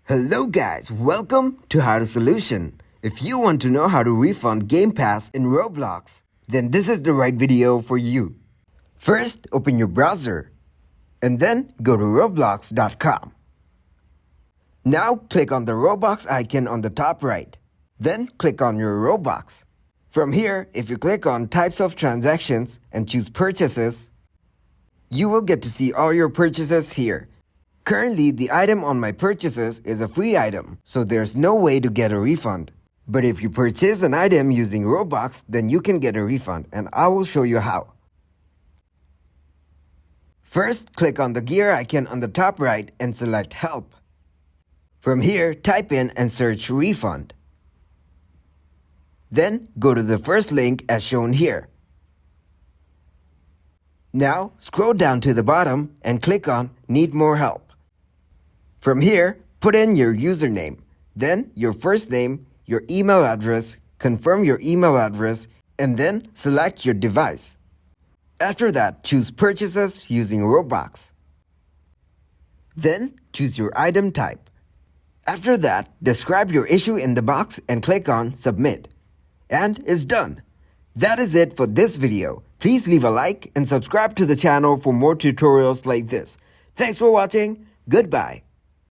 Hello guys, welcome to How to Solution. If you want to know how to refund Game Pass in Roblox, then this is the right video for you. First, open your browser and then go to roblox.com. Now click on the Roblox icon on the top right. Then click on your Roblox. From here, if you click on Types of Transactions and choose Purchases, you will get to see all your purchases here. Currently, the item on my purchases is a free item, so there's no way to get a refund. But if you purchase an item using Roblox, then you can get a refund, and I will show you how. First, click on the gear icon on the top right and select Help. From here, type in and search Refund. Then, go to the first link as shown here. Now, scroll down to the bottom and click on Need More Help. From here, put in your username, then your first name, your email address, confirm your email address, and then select your device. After that, choose Purchases using Roblox. Then, choose your item type. After that, describe your issue in the box and click on Submit. And it's done. That is it for this video. Please leave a like and subscribe to the channel for more tutorials like this. Thanks for watching. Goodbye.